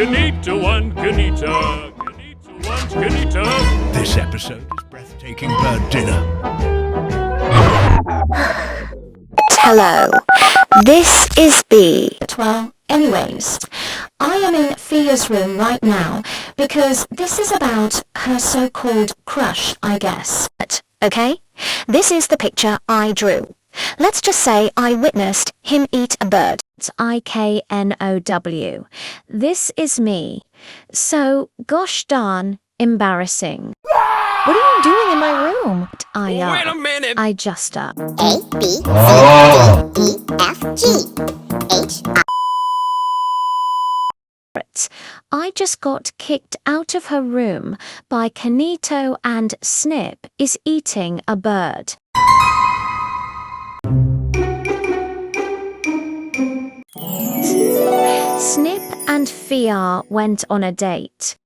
Kanita one, Kanita. Kanita one, Kanita. This episode is breathtaking bird dinner. Hello, this is B. Well, anyways, I am in Fia's room right now because this is about her so-called crush, I guess. Okay? This is the picture I drew. Let's just say I witnessed him eat a bird. It's IKNOW. This is me. So, gosh darn embarrassing. What are you doing in my room? Wait a minute. I just A, B, C, D, E, F, G, H, I just got kicked out of her room by Kanito, and Snip is eating a bird. Snip and Fia went on a date.